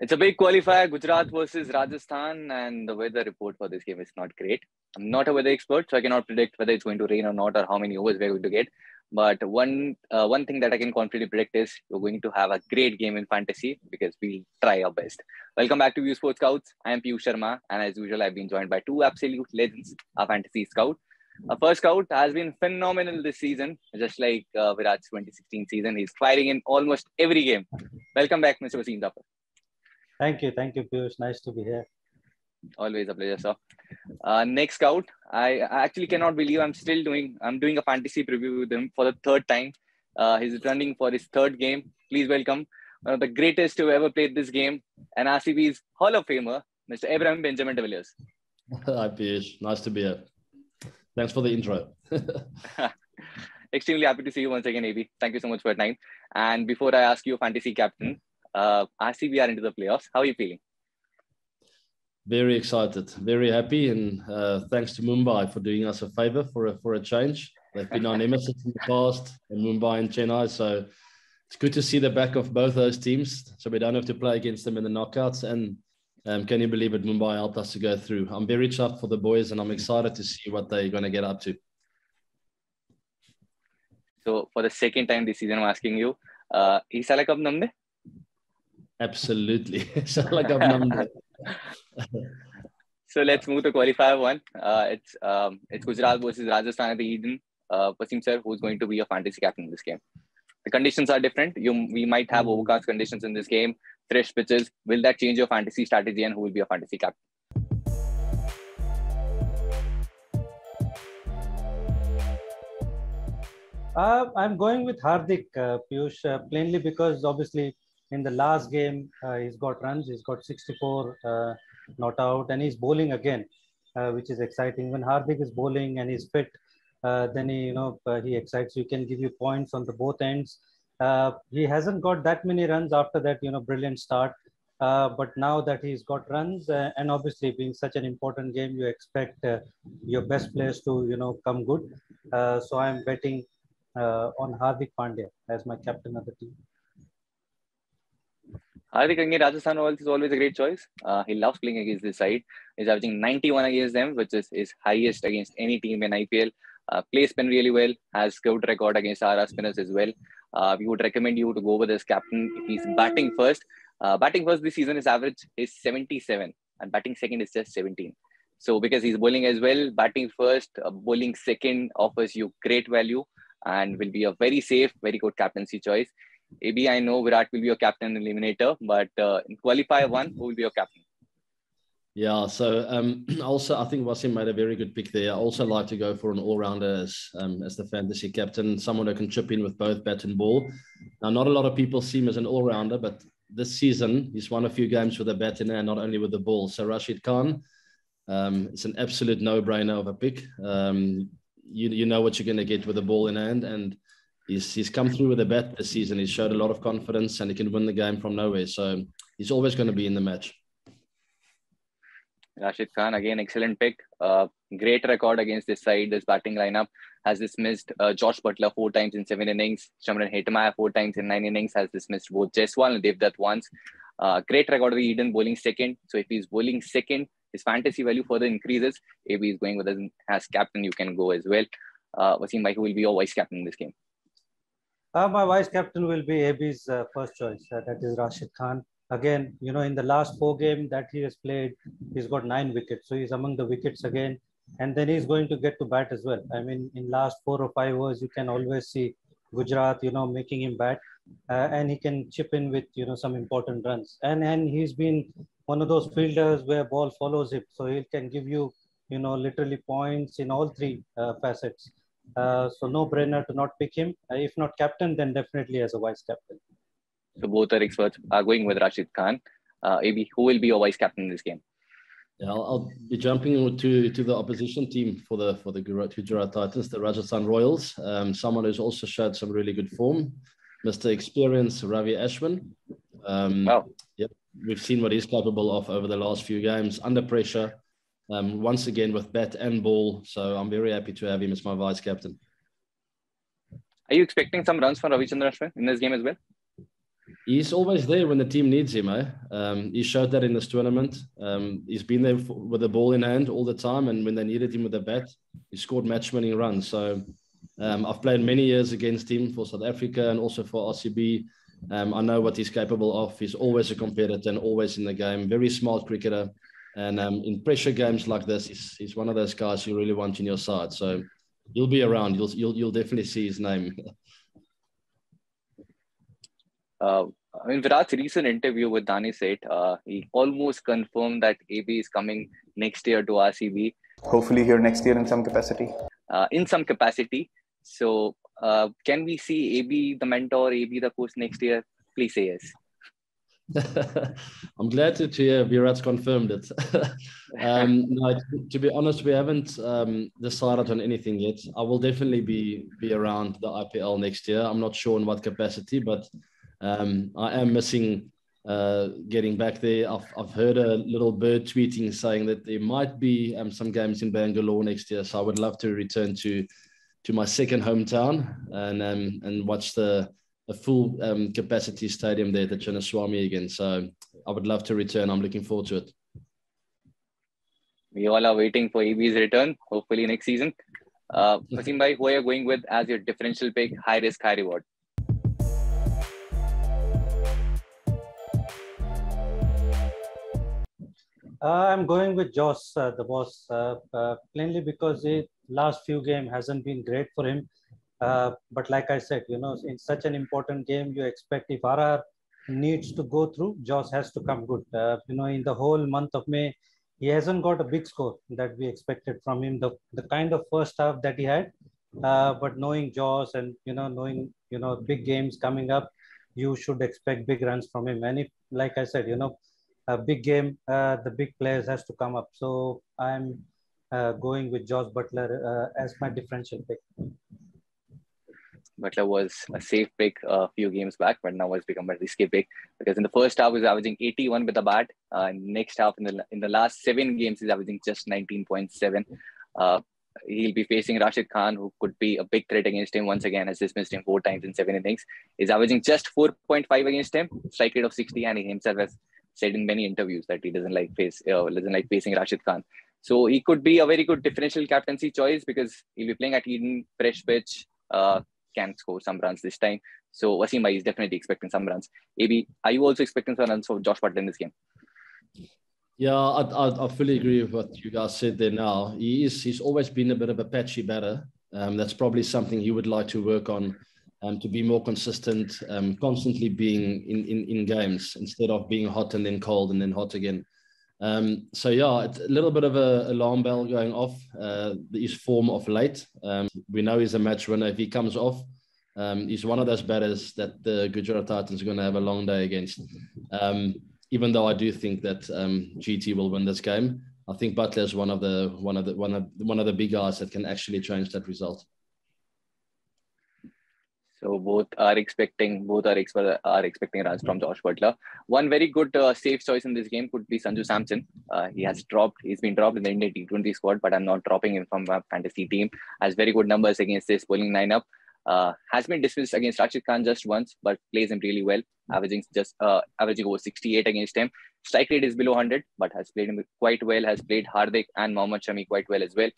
It's a big qualifier, Gujarat versus Rajasthan, and the weather report for this game is not great. I'm not a weather expert, so I cannot predict whether it's going to rain or not, or how many overs we're going to get. But one thing that I can confidently predict is we're going to have a great game in fantasy because we'll try our best. Welcome back to VUSport Scouts. I am Peeyush Sharma, and as usual, I've been joined by two absolute legends, our fantasy scout. Our first scout has been phenomenal this season, just like Virat's 2016 season. He's firing in almost every game. Welcome back, Mr. Wasim Jaffer. Thank you, Peeyush. Nice to be here. Always a pleasure, sir. Next scout, I actually cannot believe I'm doing a fantasy preview with him for the third time. He's returning for his third game. Please welcome one of the greatest who ever played this game, and RCB's Hall of Famer, Mr. Abraham Benjamin de Villiers. Hi, Peeyush. Nice to be here. Thanks for the intro. Extremely happy to see you once again, AB. Thank you so much for your time. And before I ask you, fantasy captain, RCB are into the playoffs. How are you feeling? Very excited, very happy, and thanks to Mumbai for doing us a favor for a change. They've been our nemesis in the past, in Mumbai and Chennai, so it's good to see the back of both those teams, so we don't have to play against them in the knockouts. And can you believe it? Mumbai helped us to go through. I'm very chuffed for the boys, and I'm excited to see what they're going to get up to. So for the second time this season, I'm asking you, Isala Cup namde? Absolutely. Isala Cup namde. So let's move to qualifier one. It's Gujarat versus Rajasthan at the Eden. Wasim sir, who's going to be your fantasy captain in this game? The conditions are different. We might have overcast conditions in this game, fresh pitches. Will that change your fantasy strategy, and who will be your fantasy captain? I'm going with Hardik, Peeyush, plainly because obviously in the last game, he's got runs, he's got 64 not out, and he's bowling again, which is exciting. When Hardik is bowling and he's fit, then he excites. You can give you points on the both ends. He hasn't got that many runs after that, brilliant start. But now that he's got runs, and obviously being such an important game, you expect your best players to, come good. So I'm betting on Hardik Pandya as my captain of the team. Hardik against Rajasthan Royals is always a great choice. He loves playing against this side. He's averaging 91 against them, which is his highest against any team in IPL. Plays spin really well, has good record against RR spinners as well. We would recommend you to go with his captain if he's batting first. Batting first this season, his average is 77, and batting second is just 17. So because he's bowling as well, batting first, bowling second offers you great value and will be a very safe, very good captaincy choice. AB, I know Virat will be your captain eliminator, but in qualifier one, who will be your captain? Yeah, so also I think Wasim made a very good pick there. I also like to go for an all-rounder as the fantasy captain, someone who can chip in with both bat and ball. Now, not a lot of people see him as an all-rounder, but this season he's won a few games with the bat in hand, not only with the ball. So Rashid Khan, it's an absolute no-brainer of a pick. You know what you're going to get with the ball in hand, and he's come through with the bat this season. He's showed a lot of confidence, and he can win the game from nowhere. So he's always going to be in the match. Rashid Khan, again, excellent pick. Great record against this side. This batting lineup has dismissed Josh Butler 4 times in 7 innings. Shamran Hetmaya 4 times in 9 innings. Has dismissed both Jaiswal and Devdutt once. Great record of the Eden bowling second. So if he's bowling second, his fantasy value further increases. AB is going with us as captain. You can go as well. Wasim bhai, who will be your vice captain in this game? My vice captain will be AB's first choice. That is Rashid Khan. Again, in the last 4 games that he has played, he's got 9 wickets. So he's among the wickets again. And then he's going to get to bat as well. I mean, in last 4 or 5 overs, you can always see Gujarat, making him bat. And he can chip in with, some important runs. And he's been one of those fielders where ball follows him. So he can give you, literally points in all 3 facets. So no brainer to not pick him. If not captain, then definitely as a vice captain. So both our experts are going with Rashid Khan. AB, who will be your vice captain in this game? Yeah, I'll be jumping to the opposition team for the Gujrat Titans, the Rajasthan Royals. Someone who's also showed some really good form, Mr. Experience Ravi Ashwin. Wow. Yep, we've seen what he's capable of over the last few games under pressure. Once again with bat and ball. So I'm very happy to have him as my vice captain. Are you expecting some runs from Ravichandran Ashwin in this game as well? He's always there when the team needs him. He showed that in this tournament. He's been there with the ball in hand all the time, and when they needed him with the bat, he scored match-winning runs. So I've played many years against him for South Africa and also for RCB. I know what he's capable of. He's always a competitor and always in the game. Very smart cricketer. And in pressure games like this, he's one of those guys you really want in your side. So he'll be around. You'll definitely see his name. In Virat's recent interview with Dani said, he almost confirmed that AB is coming next year to RCB. Hopefully here next year in some capacity. So can we see AB the mentor, AB the coach next year? Please say yes. I'm glad to hear Virat's confirmed it. No, to be honest, we haven't decided on anything yet. I will definitely be around the IPL next year. I'm not sure in what capacity, but I am missing getting back there. I've heard a little bird tweeting saying that there might be some games in Bangalore next year. So I would love to return to my second hometown and watch a full capacity stadium there, the Chennai again. So I would love to return. I'm looking forward to it. We all are waiting for AB's return, hopefully next season. Wasim bhai, who are you going with as your differential pick, high risk, high reward? I'm going with Joss, the boss, plainly because the last few games hasn't been great for him. But like I said, in such an important game, you expect if RR needs to go through, Joss has to come good. In the whole month of May, he hasn't got a big score that we expected from him. The kind of first half that he had, but knowing Joss and knowing big games coming up, you should expect big runs from him. And if, like I said, a big game, the big players has to come up. So I'm going with Joss Butler as my differential pick. Butler was a safe pick a few games back, but now has become a risky pick because in the first half he's averaging 81 with the bat. Next half in the last 7 games he's averaging just 19.7. He'll be facing Rashid Khan, who could be a big threat against him once again, has dismissed him 4 times in 7 innings. He's averaging just 4.5 against him, strike rate of 60, and he himself has said in many interviews that he doesn't like facing Rashid Khan. So he could be a very good differential captaincy choice because he'll be playing at Eden, fresh pitch, can score some runs this time. So Wasim bhai is definitely expecting some runs. AB, are you also expecting some runs for Josh Butler in this game? Yeah, I fully agree with what you guys said there now. He's always been a bit of a patchy batter. That's probably something he would like to work on to be more consistent, constantly being in games instead of being hot and then cold and then hot again. So yeah, it's a little bit of an alarm bell going off. His form of late. We know he's a match winner. If he comes off, he's one of those batters that the Gujrat Titans are going to have a long day against. Even though I do think that GT will win this game, I think Butler is one of the big guys that can actually change that result. So both are expecting runs from Josh Butler. One very good safe choice in this game could be Sanju Samson. He's been dropped in the Indian T20 squad, but I'm not dropping him from my fantasy team. Has very good numbers against this bowling lineup. Has been dismissed against Rashid Khan just once, but plays him really well, averaging over 68 against him. Strike rate is below 100, but has played him quite well. Has played Hardik and Mohammad Shami quite well as well.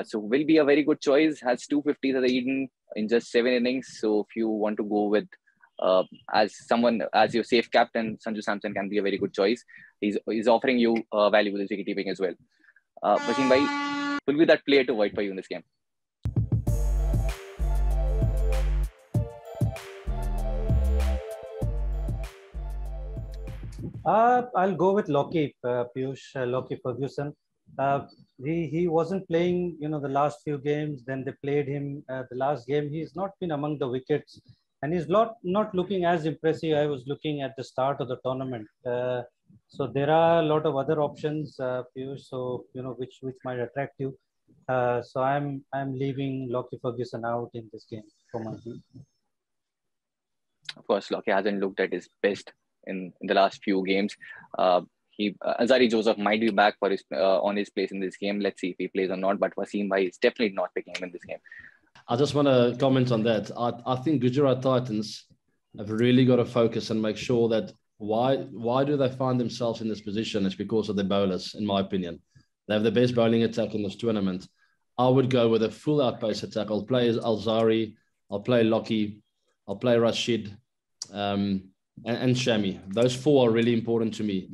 So will be a very good choice. Has 250s at the Eden in just 7 innings. So if you want to go with as your safe captain, Sanju Samson can be a very good choice. He's offering you valuable wicket keeping as well. Wasim bhai, will be that player to avoid for you in this game? I'll go with Lockie, Peeyush, Lockie Ferguson. He wasn't playing, the last few games. Then they played him the last game. He's not been among the wickets, and he's not looking as impressive. I was looking at the start of the tournament. So there are a lot of other options, Peeyush. So which might attract you. So I'm leaving Lockie Ferguson out in this game for my team. Of course, Lockie hasn't looked at his best in the last few games. Azari Joseph might be back for on his place in this game. Let's see if he plays or not. But Wasim bhai is definitely not picking him in this game. I just want to comment on that. I think Gujarat Titans have really got to focus and make sure that why do they find themselves in this position? It's because of the bowlers, in my opinion. They have the best bowling attack in this tournament. I would go with a full out pace attack. I'll play Alzari, I'll play Lockie, I'll play Rashid, and Shami. Those four are really important to me.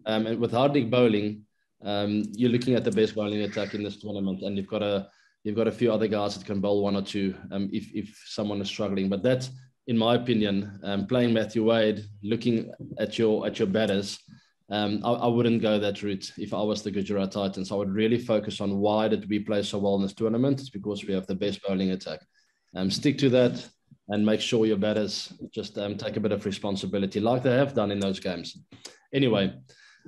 And with Hardik bowling, you're looking at the best bowling attack in this tournament, and you've got a few other guys that can bowl one or two if someone is struggling. But that, in my opinion, playing Matthew Wade, looking at your batters, I wouldn't go that route if I was the Gujrat Titans. I would really focus on why did we play so well in this tournament. It's because we have the best bowling attack. Stick to that and make sure your batters just take a bit of responsibility like they have done in those games. Anyway,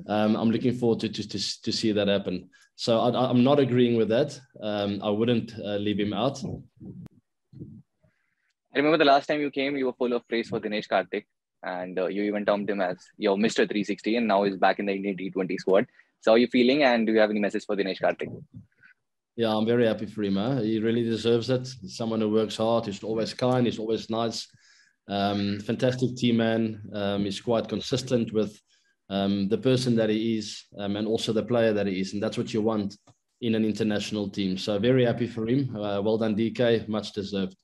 I'm looking forward to see that happen. So I'm not agreeing with that. I wouldn't leave him out. I remember the last time you came, you were full of praise for Dinesh Karthik, and you even termed him as your Mr. 360, and now he's back in the Indian T20 squad. So how are you feeling, and do you have any message for Dinesh Karthik? Yeah, I'm very happy for him. He really deserves it. He's someone who works hard. He's always kind. He's always nice. Fantastic team man. He's quite consistent with the person that he is and also the player that he is. And that's what you want in an international team. So very happy for him. Well done, DK. Much deserved.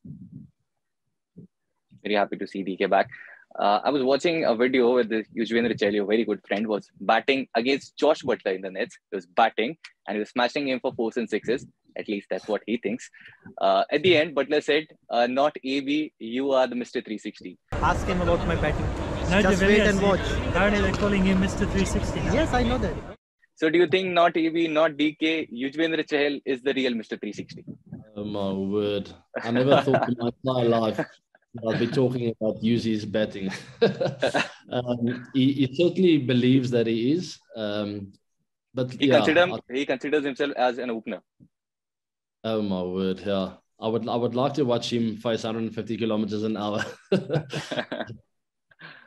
Very happy to see DK back. I was watching a video where the Yuzvendra Chahal, your very good friend, was batting against Josh Butler in the nets. He was batting and he was smashing him for 4s and 6s. At least that's what he thinks. At the end, Butler said, not AB, you are the Mr. 360. Ask him about my batting. No, just wait and watch. Apparently they're calling him Mr. 360 now. Yes, I know that. So do you think not AB, not DK, Yuzvendra Chahal is the real Mr. 360? Oh my word. I never thought in my entire life I'll be talking about Yuzi's batting. He certainly believes that he is. But he considers himself as an opener. Oh my word, yeah. I would like to watch him face 150 kilometers an hour.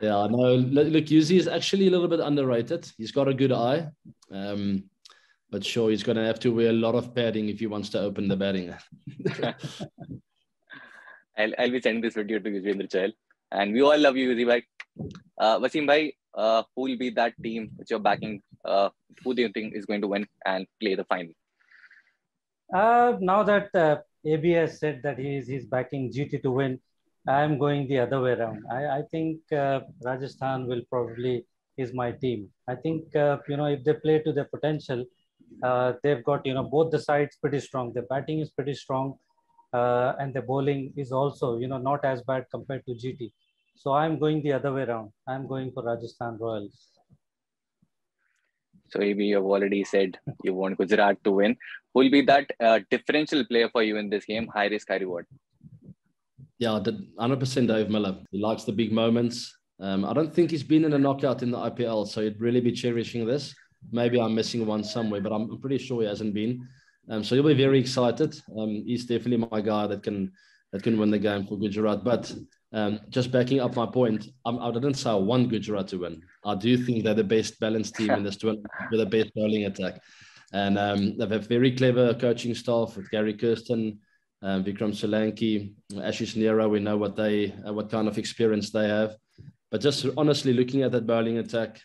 Yeah, no, look, Yuzi is actually a little bit underrated. He's got a good eye. But sure, he's going to have to wear a lot of padding if he wants to open the batting. I'll be sending this video to Yuzvendra Chahal. And we all love you, Yuzi bhai. Wasim bhai, who will be that team which you're backing? Who do you think is going to win and play the final? Now that AB has said that he's backing GT to win, I'm going the other way around. I think Rajasthan will probably is my team. I think, if they play to their potential, they've got, both the sides pretty strong. Their batting is pretty strong. And the bowling is also, not as bad compared to GT. So I'm going the other way around. I'm going for Rajasthan Royals. So maybe you've already said you want Gujarat to win. Who will be that differential player for you in this game? High risk, high reward. Yeah, 100% Dave Miller. He likes the big moments. I don't think he's been in a knockout in the IPL, so he'd really be cherishing this. Maybe I'm missing one somewhere, but I'm pretty sure he hasn't been. So he'll be very excited. He's definitely my guy that can win the game for Gujarat. But just backing up my point, I didn't say I want Gujarat to win. I do think they're the best balanced team in this tournament with the best bowling attack. And they have a very clever coaching staff with Gary Kirsten, Vikram Solanki, Ashish Nehra. We know what kind of experience they have. But just honestly looking at that bowling attack,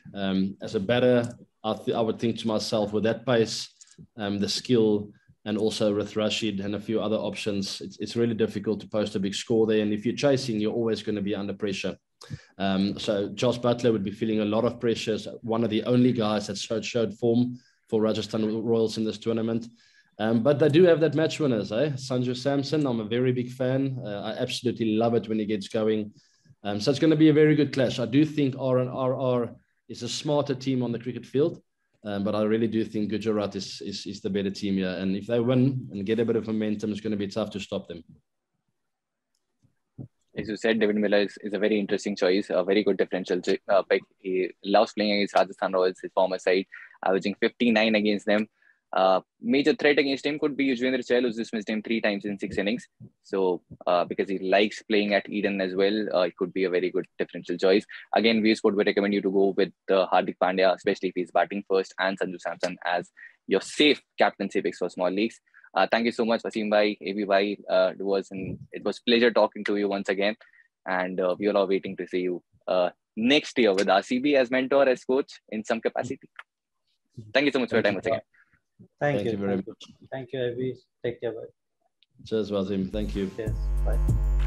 as a batter, I would think to myself, with that pace, the skill, and also with Rashid and a few other options, it's really difficult to post a big score there. And if you're chasing, you're always going to be under pressure. So Josh Butler would be feeling a lot of pressure. One of the only guys that showed form for Rajasthan Royals in this tournament. But they do have that match winners, Sanju Samson. I'm a very big fan. I absolutely love it when he gets going. So it's going to be a very good clash. I do think RR is a smarter team on the cricket field. But I really do think Gujarat is the better team here. And if they win and get a bit of momentum, it's going to be tough to stop them. As you said, David Miller is a very interesting choice, a very good differential pick. He loves playing against Rajasthan Royals, his former side, averaging 59 against them. Major threat against him could be Yuzvendra Chahal, who's dismissed him 3 times in 6 innings. So because he likes playing at Eden as well, it could be a very good differential choice. Again, VUSport would recommend you to go with Hardik Pandya, especially if he's batting first, and Sanju Samson as your safe captaincy picks for small leagues. Thank you so much, Wasim bhai, AB bhai. It was pleasure talking to you once again. and we are all waiting to see you next year with RCB as mentor, as coach in some capacity. Thank you so much for your time once again. Thank you very much. Thank you, Avi. Take care. Bye. Cheers, Wasim. Thank you. Cheers. Bye.